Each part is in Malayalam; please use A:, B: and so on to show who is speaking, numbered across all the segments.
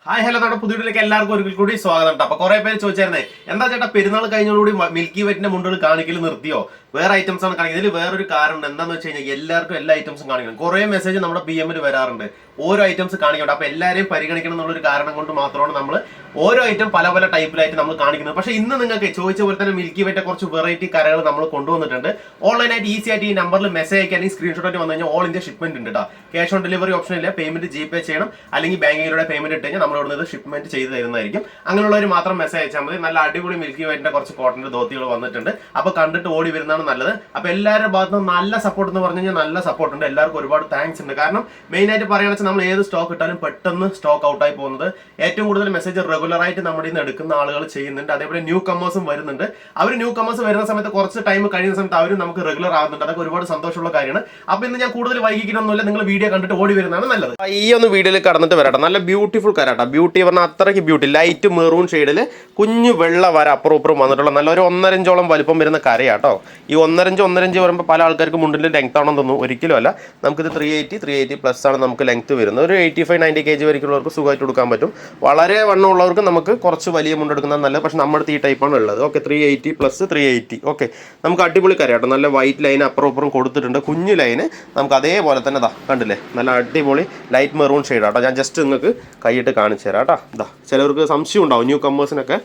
A: ഹായ് ഹലോ നമ്മുടെ പുതിയ വീട്ടിലേക്ക് എല്ലാവർക്കും ഒരിക്കൽ കൂടി സ്വാഗതം. അപ്പൊ കുറെ പേര് ചോദിച്ചായിരുന്നേ, എന്താ ചേട്ടാ പെരുന്നാൾ കഴിഞ്ഞോടുകൂടി മിൽക്കി വൈറ്റിന്റെ മുണ്ടുകൾ കാണിക്കൽ നിർത്തിയോ, വേറെ ഐറ്റംസ് ആണ് കാണിക്കുന്നത്? ഇതിൽ വേറൊരു കാരണം എന്താന്ന് വെച്ച് കഴിഞ്ഞാൽ എല്ലാവർക്കും എല്ലാ ഐറ്റംസും കാണിക്കണം. കുറെ മെസ്സേജ് നമ്മുടെ PM വരാറുണ്ട്, ഓരോ ഐറ്റംസ് കാണിക്കണം. അപ്പൊ എല്ലാവരെയും പരിഗണിക്കണം എന്നുള്ളൊരു കാരണം കൊണ്ട് മാത്രമാണ് നമ്മൾ ഓരോ ഐറ്റം പല പല ടൈപ്പിലായിട്ട് നമ്മൾ കാണിക്കുന്നത്. പക്ഷേ ഇന്ന് നിങ്ങൾക്ക് ചോദിച്ച പോലെ തന്നെ മിൽക്കി വൈറ്റ് കുറച്ച് വെറൈറ്റി കരകൾ നമ്മൾ കൊണ്ടുവന്നിട്ടുണ്ട്. ഓൺലൈനായിട്ട് ഈസി ആയിട്ട് ഈ നമ്പറിൽ മെസ്സേജ് അയക്കാൻ സ്ക്രീൻഷോട്ട് ആയിട്ട് വന്നു കഴിഞ്ഞാൽ ഓൾ ഇന്ത്യ ഷിപ്മെന്റ് ഉണ്ട് കേട്ടോ. ക്യാഷ് ഓൺ ഡെലിവറി ഓപ്ഷൻ ഇല്ല, പേയ്മെന്റ് GPay ചെയ്യണം, അല്ലെങ്കിൽ ബാങ്കിലൂടെ പേയ്മെന്റ് ഇട്ട് കഴിഞ്ഞാൽ നമ്മൾ ഇവിടുന്ന് ഷിപ്മെന്റ് ചെയ്ത് തരുന്നതായിരിക്കും. അങ്ങനെയുള്ളവർ മാത്രം മെസ്സേജ് അയച്ചാൽ മതി. നല്ല അടിപൊളി മിൽക്കി വൈറ്റിന്റെ കുറച്ച് കോട്ടന്റെ ധോത്തികൾ വന്നിട്ടുണ്ട്. അപ്പൊ കണ്ടിട്ട് ഓടി വരുന്നതാണ് നല്ലത്. അപ്പൊ എല്ലാവരുടെ ഭാഗത്തും നല്ല സപ്പോർട്ട് എന്ന് പറഞ്ഞു കഴിഞ്ഞാൽ നല്ല സപ്പോർട്ട് ഉണ്ട്. എല്ലാവർക്കും ഒരുപാട് താങ്ക്സ് ഉണ്ട്. കാരണം മെയിൻ ആയിട്ട് പറയുകയാണെന്ന് വെച്ചാൽ നമ്മൾ ഏത് സ്റ്റോക്ക് ഇട്ടാലും പെട്ടെന്ന് സ്റ്റോക്ക് ഔട്ടായി പോകുന്നത്. ഏറ്റവും കൂടുതൽ മെസ്സേജ് റെഗുലർ ആയിട്ട് നമ്മുടെ ഇന്ന് എടുക്കുന്ന ആളുകൾ ചെയ്യുന്നുണ്ട്. അതേപോലെ ന്യൂ കമേഴ്സും വരുന്നുണ്ട്. അവർ ന്യൂ കമേഴ്സ് വരുന്ന സമയത്ത് കുറച്ച് ടൈം കഴിയുന്ന സമയത്ത് അവരും നമുക്ക് റെഗുലർ ആവുന്നുണ്ട്. അതൊക്കെ ഒരുപാട് സന്തോഷമുള്ള കാര്യമാണ്. അപ്പൊ ഇന്ന് ഞാൻ കൂടുതൽ വൈകിക്കണമെന്നില്ല, നിങ്ങൾ വീഡിയോ കണ്ടിട്ട് ഓടി വരുന്നതാണ് നല്ലത്. ഈ ഒന്ന് വീഡിയോയിൽ കടന്നിട്ട് വരാട്ടെ. നല്ല ബ്യൂട്ടിഫുൾ കരാട്ടാ. ബ്യൂട്ടി പറഞ്ഞാൽ അത്രയ്ക്ക് ബ്യൂട്ടി. ലൈറ്റ് മെറൂൺ ഷെയ്ഡിൽ കുഞ്ഞു വെള്ള വര അപ്പുറം ഇപ്പുറം വന്നിട്ടുള്ള നല്ല ഒരു 1.5 ഇഞ്ചോളം വലിപ്പം വരുന്ന കരയാട്ടോ. ഈ 1.5 ഇഞ്ച് വരുമ്പോൾ പല ആൾക്കാർക്ക് മുണ്ടിന്റെ ലെങ്ത് ആണെന്ന് തോന്നുന്നു. ഒരിക്കലും അല്ല. നമുക്കിത് 380 പ്ലസ് ആണ് നമുക്ക് ലെങ്ത് വരുന്നത്. ഒരു 85-90 kg വരെയുള്ളവർക്ക് സുഖമായിട്ട് കൊടുക്കാൻ പറ്റും. വളരെ വണ്ണമുള്ളവർക്ക് നമുക്ക് കുറച്ച് വലിയ മുണ്ടെടുക്കുന്നത് നല്ലത്. പക്ഷെ നമ്മുടെ ഈ ടൈപ്പാണ് ഉള്ളത്. Okay, 380 plus 380. ഓക്കെ, നമുക്ക് അടിപൊളി കരയാട്ടോ. നല്ല വൈറ്റ് ലൈൻ അപ്പുറം ഇപ്പുറം കൊടുത്തിട്ടുണ്ട്. കുഞ്ഞു ലൈന് നമുക്ക് അതേപോലെ തന്നെ ഇതാ കണ്ടില്ലേ, നല്ല അടിപൊളി ലൈറ്റ് മെറൂൺ ഷെയ്ഡാട്ടോ. ഞാൻ ജസ്റ്റ് നിങ്ങൾക്ക് കൈയിട്ട് കാണിച്ചു തരാം കേട്ടോ. ഇതാ ചിലവർക്ക് സംശയം ഉണ്ടാവും, ന്യൂ കമേഴ്സിനൊക്കെ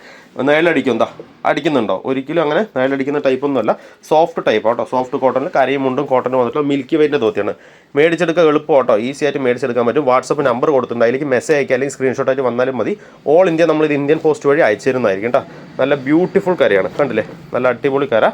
A: നിഴലടിക്കും. എന്താ അടിക്കുന്നുണ്ടോ? ഒരിക്കലും അങ്ങനെ നിഴലടിക്കുന്ന ടൈപ്പൊന്നുമല്ല. സോഫ്റ്റ് ടൈപ്പ് ആട്ടോ. സോഫ്റ്റ് കോട്ടണിൽ കരയും മുണ്ടും കോട്ടനും വന്നിട്ടുള്ള മിൽക്കി വൈറ്റിൻ്റെ ധോത്തിയാണ്. മേടിച്ചെടുക്കുക എളുപ്പം കേട്ടോ. ഈസി ആയിട്ട് മേടിച്ചെടുക്കാൻ പറ്റും. വാട്സപ്പ് നമ്പർ കൊടുത്തിട്ടുണ്ട്, അതിലേക്ക് മെസ്സേജ് അയക്കുക, അല്ലെങ്കിൽ സ്ക്രീൻഷോട്ട് ആയിട്ട് വന്നാലും മതി. ഓൾ ഇന്ത്യ നമ്മളിത് ഇന്ത്യൻ പോസ്റ്റ് വഴി അയച്ചു തരുന്നതായിരിക്കും കേട്ടോ. നല്ല ബ്യൂട്ടിഫുൾ കരയാണ്, കണ്ടില്ലേ? നല്ല അടിപൊളി കര,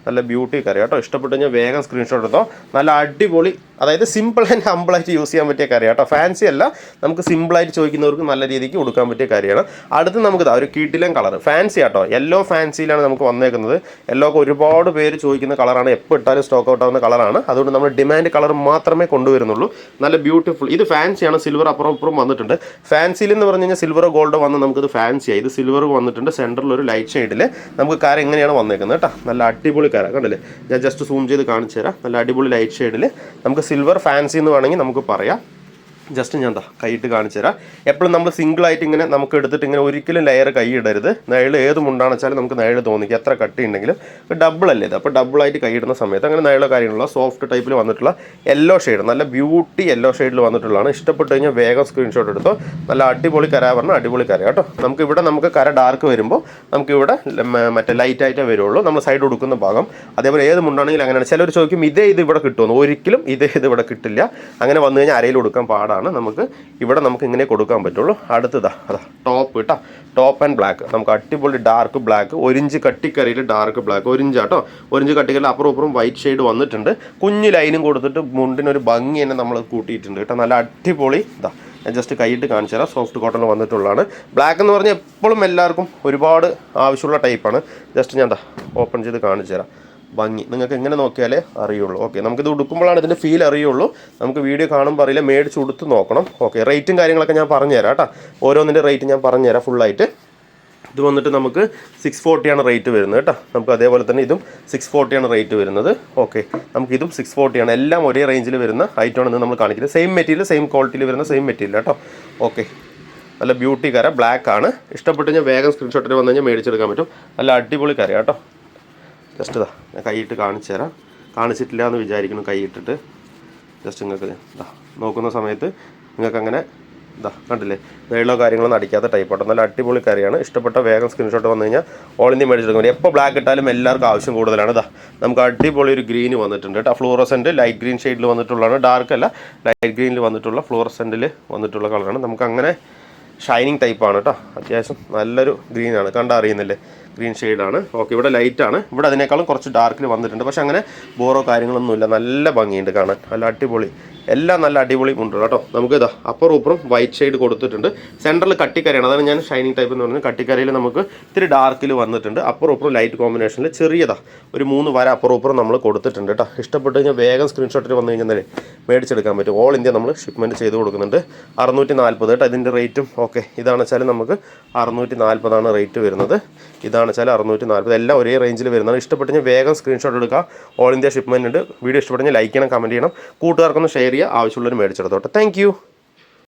A: നല്ല ബ്യൂട്ടി കര കേട്ടോ. ഇഷ്ടപ്പെട്ട് കഴിഞ്ഞാൽ വേഗം സ്ക്രീൻഷോട്ട് എടുത്തോ. നല്ല അടിപൊളി, അതായത് സിമ്പിൾ ആൻഡ് ഹമ്പിളായിട്ട് യൂസ് ചെയ്യാൻ പറ്റിയ കര കേട്ടോ. ഫാൻസി അല്ല, നമുക്ക് സിമ്പിളായിട്ട് ചോദിക്കുന്നവർക്ക് നല്ല രീതിക്ക് കൊടുക്കാൻ പറ്റിയ കാര്യമാണ്. അടുത്ത് നമുക്ക് ഒരു കിടിലൻ കളർ ഫാൻസി ആട്ടോ. യെല്ലോ ഫാൻസിയിലാണ് നമുക്ക് വന്നേക്കുന്നത്. യെല്ലോ ഒക്കെ ഒരുപാട് പേര് ചോദിക്കുന്ന കളറാണ്, എപ്പോൾ ഇട്ടാലും സ്റ്റോക്ക് ഔട്ട് ആവുന്ന കളറാണ്. അതുകൊണ്ട് നമ്മൾ ഡിമാൻഡ് കളർ മാത്രമേ കൊണ്ടുവരുന്നുള്ളൂ. നല്ല ബ്യൂട്ടിഫുൾ. ഇത് ഫാൻസിയാണ്, സിൽവർ അപ്പുറം ഇപ്പുറം വന്നിട്ടുണ്ട്. ഫാൻസിയിൽ എന്ന് പറഞ്ഞു കഴിഞ്ഞാൽ സിൽവർ ഗോൾഡ് വന്ന് നമുക്കിത് ഫാൻസിയായി. ഇത് സിൽവർ വന്നിട്ടുണ്ട്. സെൻറ്ററിൽ ഒരു ലൈറ്റ് ഷെയ്ഡിൽ നമുക്ക് കര എങ്ങനെയാണ് വന്നേക്കുന്നത് കേട്ടോ. നല്ല അടിപൊളി കര കണ്ടില്ലേ? ഞാൻ ജസ്റ്റ് സൂം ചെയ്ത് കാണിച്ചു തരാം. നല്ല അടിപൊളി ലൈറ്റ് ഷെയ്ഡിൽ നമുക്ക് സിൽവർ ഫാൻസി എന്ന് വേണമെങ്കിൽ നമുക്ക് പറയാം. ജസ്റ്റ് ഞാൻ കൈയിട്ട് കാണിച്ചു തരാം. എപ്പോഴും നമ്മൾ സിംഗിളായിട്ട് ഇങ്ങനെ നമുക്ക് എടുത്തിട്ട് ഇങ്ങനെ ഒരിക്കലും ലെയർ കൈ ഇടരുത്. നയൽ ഏത് മുണ്ടാണെന്ന് വെച്ചാൽ നമുക്ക് നയൽ തോന്നിക്കും, എത്ര കട്ടി ഉണ്ടെങ്കിലും. ഡബിൾ അല്ലേ ഇത്? അപ്പോൾ ഡബിളായിട്ട് കൈ ഇടുന്ന സമയത്ത് അങ്ങനെ നയലോ കാര്യങ്ങളുള്ള സോഫ്റ്റ് ടൈപ്പിൽ വന്നിട്ടുള്ള യെല്ലോ ഷെയ്ഡ്, നല്ല ബ്യൂട്ടി യെല്ലോ ഷെയ്ഡിൽ വന്നിട്ടുള്ളതാണ്. ഇഷ്ടപ്പെട്ട് കഴിഞ്ഞാൽ വേഗം സ്ക്രീൻഷോട്ട് എടുത്തോ. നല്ല അടിപൊളി കര പറഞ്ഞാൽ അടിപൊളി കര കേട്ടോ. നമുക്ക് കര ഡാർക്ക് വരുമ്പോൾ നമുക്കിവിടെ മറ്റേ ലൈറ്റ് ആയിട്ടേ വരുള്ളൂ, നമ്മൾ സൈഡ് കൊടുക്കുന്ന ഭാഗം. അതേപോലെ ഏത് മുണ്ടാണെങ്കിലും അങ്ങനെയാണ്. ചിലർ ചോദിക്കും ഇത് ഇവിടെ കിട്ടുമെന്ന്. ഒരിക്കലും ഇത് ഇവിടെ കിട്ടില്ല. അങ്ങനെ വന്നു കഴിഞ്ഞാൽ അരയിൽ കൊടുക്കാൻ പാടാണ്. നമുക്ക് ഇങ്ങനെ കൊടുക്കാൻ പറ്റുള്ളൂ. അടുത്തതാ അതാ ടോപ്പ് കേട്ടോ. ടോപ്പ് ആൻഡ് ബ്ലാക്ക്, നമുക്ക് അടിപൊളി ഡാർക്ക് ബ്ലാക്ക്, 1 ഇഞ്ച് കട്ടിക്കരയിൽ ഡാർക്ക് ബ്ലാക്ക്, 1 ഇഞ്ചാട്ടോ. 1 ഇഞ്ച് കട്ടിക്കരയിൽ അപ്പുറം ഇപ്പുറം വൈറ്റ് ഷെയ്ഡ് വന്നിട്ടുണ്ട്. കുഞ്ഞു ലൈനും കൊടുത്തിട്ട് മുണ്ടിനൊരു ഭംഗി തന്നെ നമ്മൾ കൂട്ടിയിട്ടുണ്ട് കേട്ടോ. നല്ല അടിപൊളി. ഇതാ ഞാൻ ജസ്റ്റ് കൈയിട്ട് കാണിച്ചു തരാം. സോഫ്റ്റ് കോട്ടൺ വന്നിട്ടുള്ളതാണ്. ബ്ലാക്ക് എന്ന് പറഞ്ഞാൽ എപ്പോഴും എല്ലാവർക്കും ഒരുപാട് ആവശ്യമുള്ള ടൈപ്പാണ്. ജസ്റ്റ് ഞാൻ ഓപ്പൺ ചെയ്ത് കാണിച്ചു തരാം. ഭംഗി നിങ്ങൾക്ക് എങ്ങനെ നോക്കിയാലേ അറിയുള്ളൂ. ഓക്കെ, നമുക്കിത് ഉടുക്കുമ്പോഴാണ് ഇതിൻ്റെ ഫീൽ അറിയുള്ളൂ. നമുക്ക് വീഡിയോ കാണുമ്പോൾ അറിയില്ല, മേടിച്ച് ഉടുത്ത് നോക്കണം. ഓക്കെ, റേറ്റും കാര്യങ്ങളൊക്കെ ഞാൻ പറഞ്ഞുതരാം കേട്ടോ. ഓരോന്നിൻ്റെ റേറ്റ് ഞാൻ പറഞ്ഞുതരാം ഫുള്ളായിട്ട്. ഇത് വന്നിട്ട് നമുക്ക് 640 റേറ്റ് വരുന്നത് കേട്ടോ. നമുക്ക് അതേപോലെ തന്നെ ഇതും 640 റേറ്റ് വരുന്നത്. ഓക്കെ, നമുക്കിതും 640. എല്ലാം ഒരേ റേഞ്ചിൽ വരുന്ന ഐറ്റമാണ് നമ്മൾ കാണിക്കുന്നത്. സെയിം മെറ്റീരിയൽ, സെയിം ക്വാളിറ്റിയിൽ വരുന്ന സെയിം മെറ്റീരിയൽ കേട്ടോ. ഓക്കെ, നല്ല ബ്യൂട്ടി കര, ബ്ലാക്ക് ആണ്. ഇഷ്ടപ്പെട്ട് കഴിഞ്ഞാൽ വേഗം സ്ക്രീൻഷോട്ടിൽ വന്നു കഴിഞ്ഞാൽ മേടിച്ചെടുക്കാൻ പറ്റും. നല്ല അടിപൊളി കര കേട്ടോ. ജസ്റ്റ് ഞാൻ കൈയിട്ട് കാണിച്ചു തരാം. കാണിച്ചിട്ടില്ല എന്ന് വിചാരിക്കണം. കൈയിട്ടിട്ട് ജസ്റ്റ് നിങ്ങൾക്ക് നോക്കുന്ന സമയത്ത് നിങ്ങൾക്ക് അങ്ങനെ കണ്ടില്ലേ, വെള്ളമോ കാര്യങ്ങളൊന്നും അടിക്കാത്ത ടൈപ്പാട്ടോ. നല്ല അടിപൊളി കരയാണ്. ഇഷ്ടപ്പെട്ട വേഗം സ്ക്രീൻഷോട്ട് വന്നു കഴിഞ്ഞാൽ ഓൾ ഇന്ത്യ മേടിച്ചെടുക്കാൻ പറ്റും. എപ്പോൾ ബ്ലാക്ക് ഇട്ടാലും എല്ലാവർക്കും ആവശ്യം കൂടുതലാണ്. നമുക്ക് അടിപൊളി ഒരു ഗ്രീൻ വന്നിട്ടുണ്ട് കേട്ടോ. ഫ്ലോറസെൻറ്റ് ലൈറ്റ് ഗ്രീൻ ഷെയ്ഡിൽ വന്നിട്ടുള്ളതാണ്. ഡാർക്ക് അല്ല, ലൈറ്റ് ഗ്രീനിൽ വന്നിട്ടുള്ള ഫ്ലോറസെൻറ്റിൽ വന്നിട്ടുള്ള കളറാണ്. നമുക്ക് അങ്ങനെ ഷൈനിങ് ടൈപ്പാണ് കേട്ടോ. അത്യാവശ്യം നല്ലൊരു ഗ്രീനാണ്, കണ്ടറിയുന്നില്ലേ? ഗ്രീൻ ഷെയ്ഡാണ്. ഓക്കെ, ഇവിടെ ലൈറ്റാണ്. ഇവിടെ അതിനേക്കാളും കുറച്ച് ഡാർക്കിൽ വന്നിട്ടുണ്ട്. പക്ഷേ അങ്ങനെ ബോറോ കാര്യങ്ങളൊന്നുമില്ല. നല്ല ഭംഗിയുണ്ട് കാണാൻ. നല്ല അടിപൊളി, എല്ലാം നല്ല അടിപൊളി ഉണ്ട് കേട്ടോ. നമുക്ക് അപ്പുറം ഇപ്പുറം വൈറ്റ് ഷെയ്ഡ് കൊടുത്തിട്ടുണ്ട്. സെൻറ്ററിൽ കട്ടിക്കരയാണ്, അതാണ് ഞാൻ ഷൈനിങ് ടൈപ്പ് എന്ന് പറഞ്ഞാൽ. കട്ടിക്കരയിൽ നമുക്ക് ഇത്തിരി ഡാർക്കിൽ വന്നിട്ടുണ്ട്. അപ്പുറം ഇപ്പുറം ലൈറ്റ് കോമ്പിനേഷനിൽ ഒരു 3 വര അപ്പുറം ഇപ്പുറം നമ്മൾ കൊടുത്തിട്ടുണ്ട് കേട്ടോ. ഇഷ്ടപ്പെട്ട് കഴിഞ്ഞാൽ വേഗം സ്ക്രീൻഷോട്ടിൽ വന്നു കഴിഞ്ഞാൽ മേടിച്ചെടുക്കാൻ പറ്റും. ഓൾ ഇന്ത്യ നമ്മൾ ഷിപ്മെൻറ്റ് ചെയ്ത് കൊടുക്കുന്നുണ്ട്. 640 കേട്ടോ ഇതിൻ്റെ റേറ്റും. ഓക്കെ, ഇതാണ് വെച്ചാൽ നമുക്ക് 640 റേറ്റ് വരുന്നത്. ഇതാണ് വെച്ചാൽ 640. എല്ലാം ഒരേ റേഞ്ചിൽ വരുന്നതാണ്. ഇഷ്ടപ്പെട്ട് കഴിഞ്ഞാൽ വേഗം സ്ക്രീൻഷോട്ട് എടുക്കുക. ഓൾ ഇന്ത്യ ഷിപ്മെൻറ്റ് ഉണ്ട്. വീഡിയോ ഇഷ്ടപ്പെട്ട് കഴിഞ്ഞാൽ ലൈക്ക് ചെയ്യണം, കമൻറ്റ് ചെയ്യണം, കൂട്ടുകാർക്കൊന്ന് ഷെയർ ചെയ്യുക. ആവശ്യമുള്ളവർ മേടിച്ചെടുത്തോട്ടെ. Thank you.